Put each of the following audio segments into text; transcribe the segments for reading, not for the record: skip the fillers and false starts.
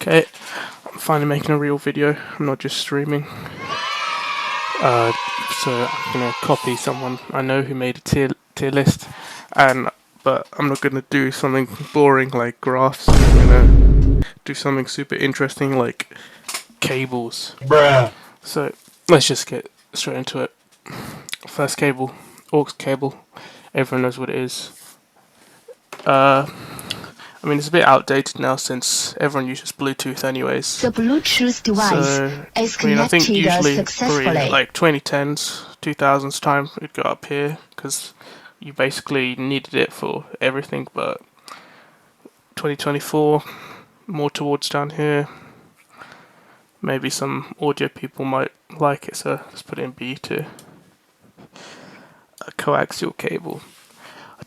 Okay, I'm finally making a real video. I'm not just streaming. So I'm gonna copy someone I know who made a tier list, but I'm not gonna do something boring like graphs. I'm gonna do something super interesting like cables. Bruh. So let's just get straight into it. First cable, aux cable. Everyone knows what it is. I mean, it's a bit outdated now since everyone uses Bluetooth anyways. The Bluetooth device So, is I mean, I think connected usually successfully. probably like 2010s, 2000s time, it'd go up here because you basically needed it for everything. But 2024, more towards down here. Maybe some audio people might like it, so let's put it in B2. A coaxial cable.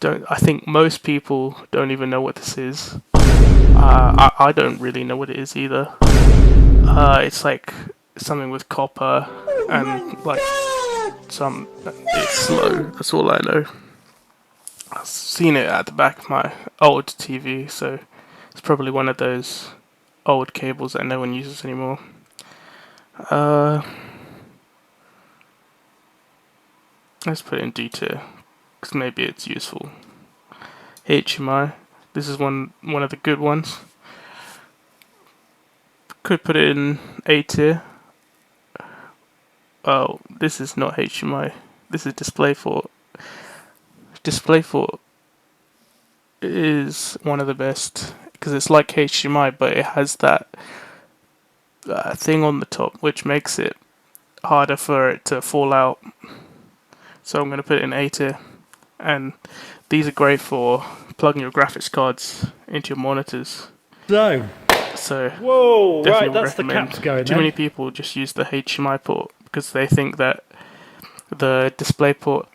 I think most people don't even know what this is. I don't really know what it is either. It's like something with copper and like it's slow. That's all I know. I've seen it at the back of my old TV, so it's probably one of those old cables that no one uses anymore. Let's put it in D2 because maybe it's useful. HMI. This is one of the good ones. Could put it in A tier. Oh, this is not HMI. This is DisplayPort. DisplayPort is one of the best because it's like HDMI, but it has that thing on the top which makes it harder for it to fall out. So I'm going to put it in A tier. And these are great for plugging your graphics cards into your monitors. So Whoa, definitely right, would that's the recommend. caps going Too there. many people just use the HDMI port because they think that the display port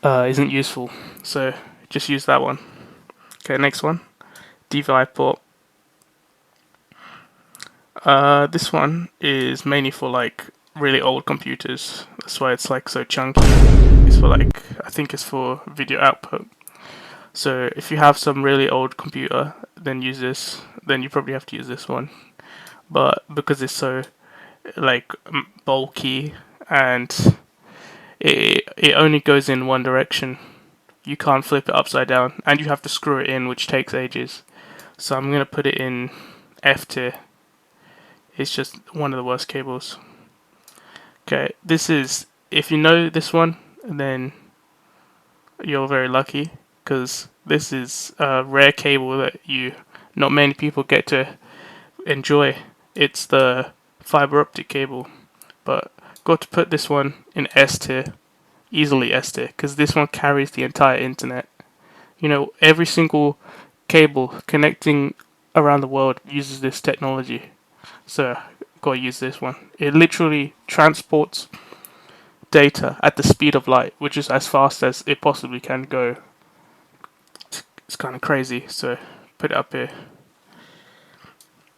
isn't useful. So just use that one. Okay, next one. DVI port. This one is mainly for like really old computers. That's why it's like so chunky. It's for like, I think it's for video output. So if you have some really old computer, then use this. Then you probably have to use this one. But because it's so like bulky and it only goes in one direction, you can't flip it upside down, and you have to screw it in, which takes ages. So I'm gonna put it in F tier. It's just one of the worst cables. Okay, this is, if you know this one, then you're very lucky, because this is a rare cable that not many people get to enjoy. It's the fiber optic cable, but got to put this one in S tier, easily S tier, because this one carries the entire internet. You know, every single cable connecting around the world uses this technology, so gotta use this one. It literally transports data at the speed of light, which is as fast as it possibly can go. It's kind of crazy, so put it up here.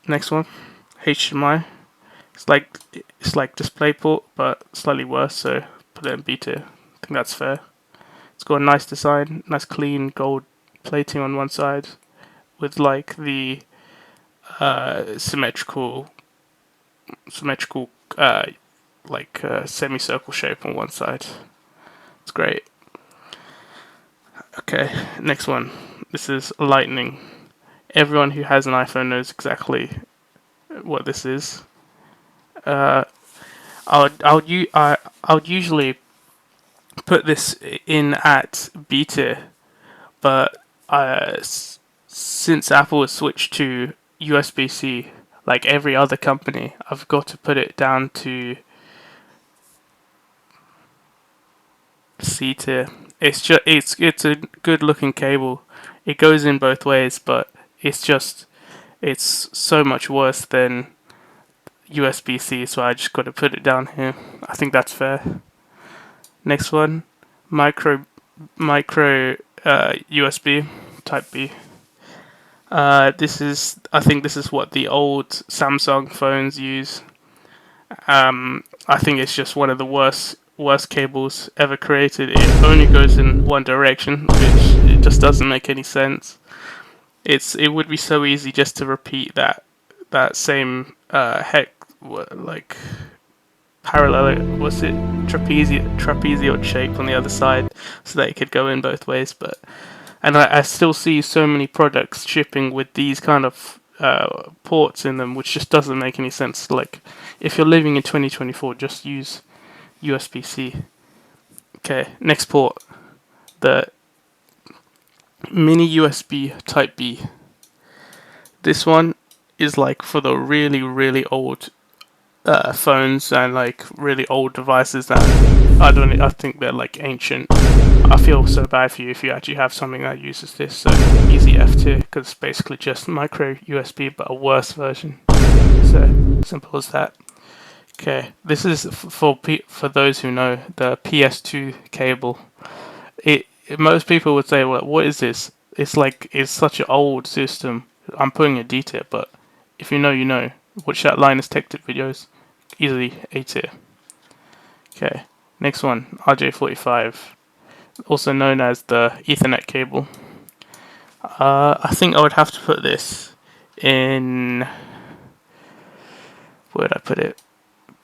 Next one, HDMI. It's like DisplayPort, but slightly worse, so put it in B tier. I think that's fair. It's got a nice design, nice clean gold plating on one side, with like the symmetrical semicircle shape on one side. It's great. Okay, next one. This is Lightning. Everyone who has an iPhone knows exactly what this is. I would usually put this in at B tier, but since Apple has switched to USB-C, like every other company, I've got to put it down to C tier. It's a good looking cable. It goes in both ways, but it's so much worse than USB-C, so I just got to put it down here. I think that's fair. Next one, micro USB Type B. I think this is what the old Samsung phones use. I think it's just one of the worst cables ever created. It only goes in one direction, which it just doesn't make any sense. it would be so easy just to repeat that same like parallel, was it trapezoid shape on the other side, so that it could go in both ways. But and I still see so many products shipping with these kind of ports in them, which just doesn't make any sense. Like, if you're living in 2024, just use USB-C. Okay, next port, the mini USB Type B. This one is like for the really, really old phones and like really old devices that I think they're like ancient. I feel so bad for you if you actually have something that uses this. So easy F tier, because it's basically just micro USB but a worse version. So simple as that. Okay, this is for those who know the PS2 cable. Most people would say, well, what is this? It's such an old system. I'm putting a D tier, but if you know, you know. Watch that Linus Tech Tip videos. Easily A tier. Okay, next one, RJ45, also known as the Ethernet cable. I think I would have to put this in. Where would I put it?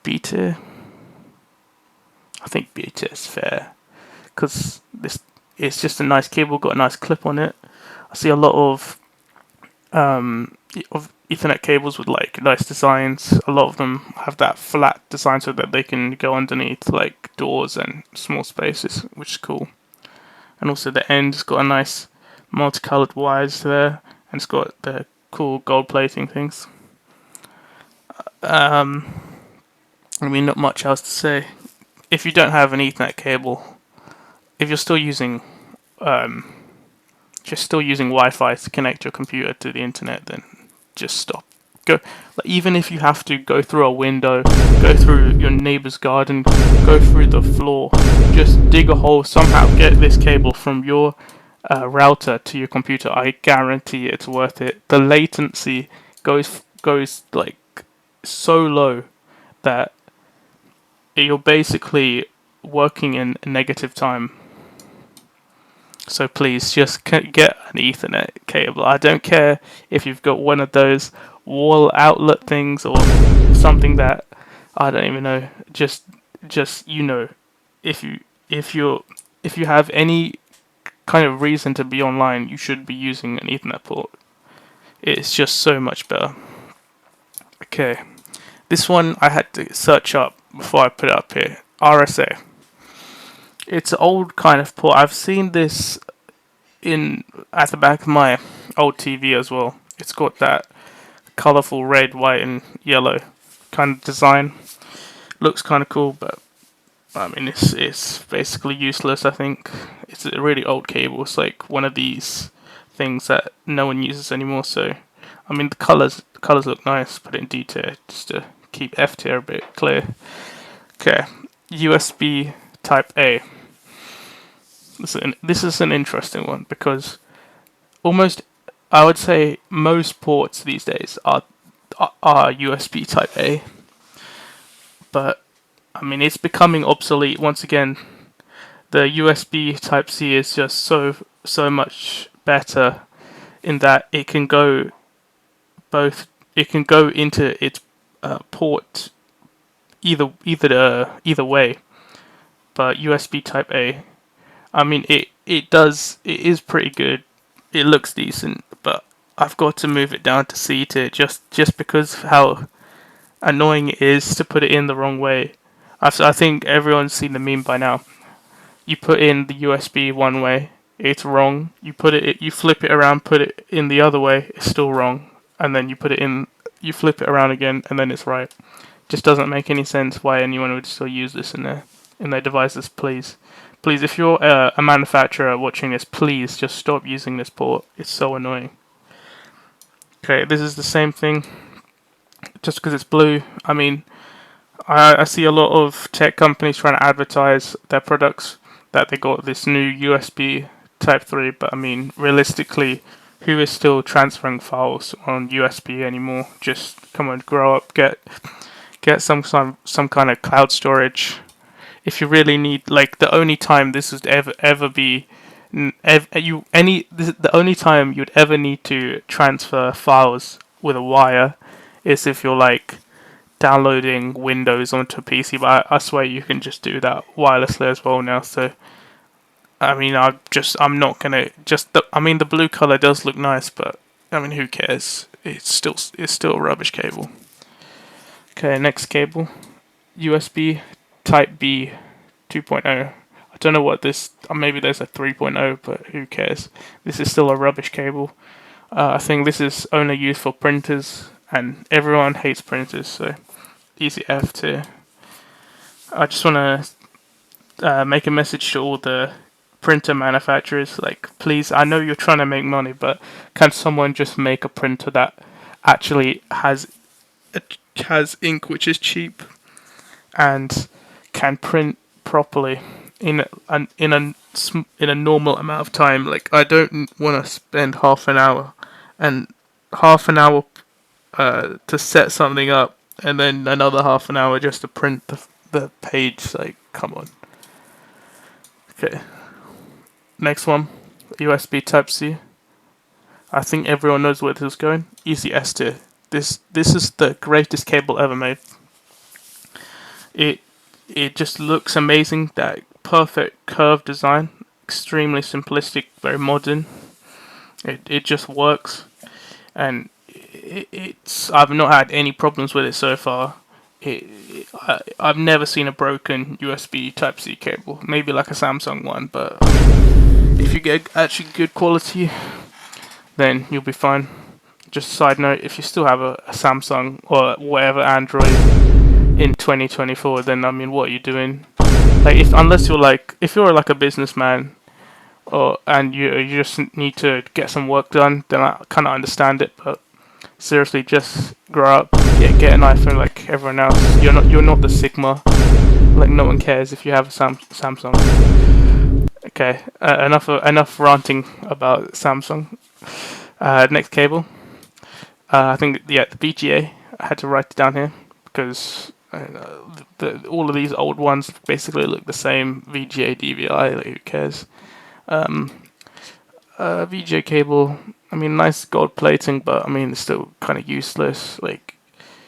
B tier. I think B tier is fair, because this it's just a nice cable, got a nice clip on it. I see a lot of Ethernet cables with like nice designs. A lot of them have that flat design so that they can go underneath like doors and small spaces, which is cool. And also the end's got a nice multicolored wires there, and it's got the cool gold plating things. I mean, not much else to say. If you don't have an Ethernet cable, if you're still using Wi-Fi to connect your computer to the internet, then just stop. Go, like, even if you have to go through a window, go through your neighbor's garden, go through the floor, just dig a hole somehow, get this cable from your router to your computer. I guarantee it's worth it. The latency goes like so low that you're basically working in negative time. So please just get an Ethernet cable. I don't care if you've got one of those wall outlet things or something that I don't even know. Just you know, if you have any kind of reason to be online, you should be using an Ethernet port. It's just so much better. Okay, this one I had to search up before I put it up here. RSA. It's an old kind of port. I've seen this at the back of my old TV as well. It's got that colorful red, white, and yellow kind of design. Looks kind of cool, but I mean, it's basically useless. I think it's a really old cable. It's like one of these things that no one uses anymore. So, I mean, the colors look nice. Put it in D tier just to keep F tier a bit clear. Okay, USB Type A. This is an interesting one because I would say most ports these days are USB Type A, but I mean it's becoming obsolete once again. The USB Type C is just so much better in that it can go into its port either way, but USB Type A, I mean, it is pretty good. It looks decent, but I've got to move it down to C tier just because of how annoying it is to put it in the wrong way. I think everyone's seen the meme by now. You put in the USB one way, it's wrong. You flip it around, put it in the other way, it's still wrong. And then you flip it around again, and then it's right. Just doesn't make any sense why anyone would still use this in their devices. Please, if you're a manufacturer watching this, please just stop using this port. It's so annoying. Okay, this is the same thing. Just because it's blue, I mean, I see a lot of tech companies trying to advertise their products that they got this new USB Type 3, but I mean, realistically, who is still transferring files on USB anymore? Just come on, grow up, get some kind of cloud storage. If you really need, like, the only time this would ever be The only time you'd ever need to transfer files with a wire is if you're like downloading Windows onto a PC, but I swear you can just do that wirelessly as well now. So I mean, I'm not gonna I mean, the blue color does look nice, but I mean, who cares? It's still a rubbish cable. Okay, next cable, USB Type B 2.0. I don't know what this. Maybe there's a 3.0, but who cares? This is still a rubbish cable. I think this is only used for printers, and everyone hates printers, so easy F to. I just want to make a message to all the printer manufacturers. Like, please, I know you're trying to make money, but can someone just make a printer that actually has ink which is cheap and can print properly in a normal amount of time? Like, I don't want to spend and half an hour to set something up, and then another half an hour just to print the page. Like, come on. Okay, next one, USB Type C. I think everyone knows where this is going. Easy S tier. This is the greatest cable ever made. It it just looks amazing. That perfect curved design, extremely simplistic, very modern. It just works, and it's I've not had any problems with it so far. I've never seen a broken USB Type C cable. Maybe like a Samsung one, but if you get actually good quality, then you'll be fine. Just a side note: if you still have a Samsung or whatever Android in 2024, then I mean, what are you doing? Like, if you're like a businessman, and you just need to get some work done, then I kind of understand it. But seriously, just grow up, get an iPhone like everyone else. You're not the Sigma. Like, no one cares if you have a Samsung. Okay, enough ranting about Samsung. Next cable. I think the VGA. I had to write it down here because all of these old ones basically look the same. VGA, DVI. Like, who cares? VGA cable. I mean, nice gold plating, but I mean, it's still kind of useless. Like,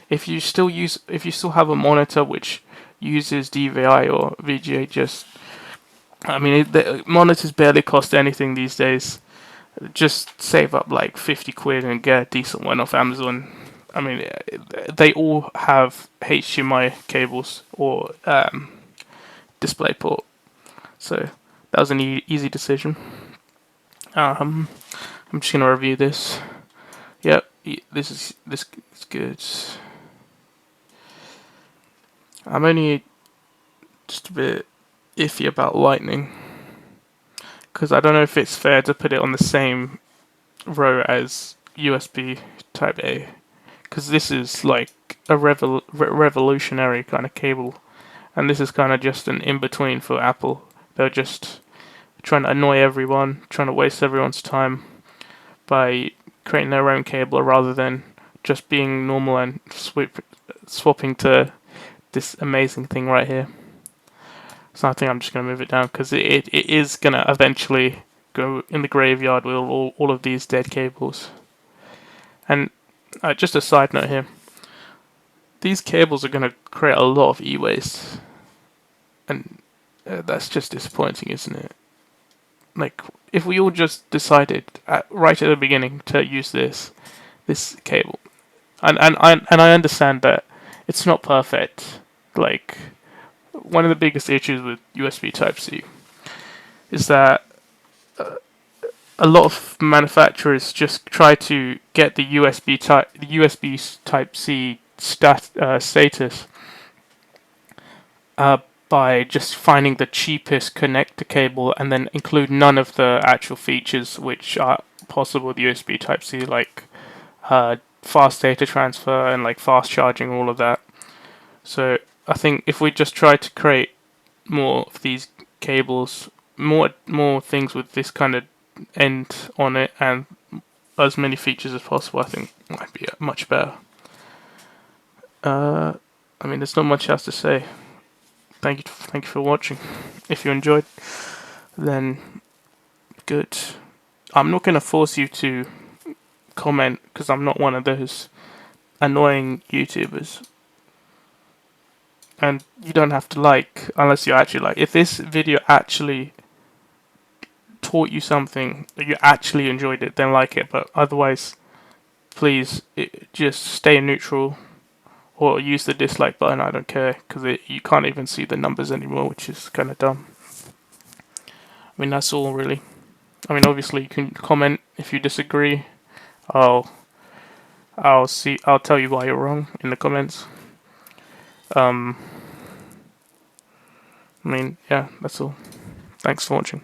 if you still have a monitor which uses DVI or VGA, the monitors barely cost anything these days. Just save up like 50 quid and get a decent one off Amazon. I mean, they all have HDMI cables or DisplayPort, so that was an easy decision. I'm just gonna review this. Yep, this is good. I'm only just a bit iffy about Lightning because I don't know if it's fair to put it on the same row as USB Type A, because this is like a revolutionary kind of cable, and this is kind of just an in-between for Apple. They're just trying to annoy everyone, trying to waste everyone's time by creating their own cable rather than just being normal and swapping to this amazing thing right here. So I think I'm just going to move it down because it is going to eventually go in the graveyard with all of these dead cables. And just a side note here, these cables are going to create a lot of e-waste, and that's just disappointing, isn't it? Like, if we all just decided right at the beginning to use this cable, and I understand that it's not perfect. Like, one of the biggest issues with USB Type C is that a lot of manufacturers just try to get the USB Type C status by just finding the cheapest connector cable and then include none of the actual features which are possible with USB Type C, like fast data transfer and like fast charging, all of that. So I think if we just try to create more of these cables, more things with this kind of end on it, and as many features as possible, I think might be much better. I mean, there's not much else to say. Thank you for watching. If you enjoyed, then good. I'm not going to force you to comment because I'm not one of those annoying YouTubers. And you don't have to like unless you actually like. If this video actually taught you something, that you actually enjoyed it, then like it. But otherwise, please just stay neutral or use the dislike button. I don't care because you can't even see the numbers anymore, which is kind of dumb. I mean, that's all really. I mean, obviously you can comment if you disagree. I'll I'll tell you why you're wrong in the comments. I mean, yeah, that's all. Thanks for watching.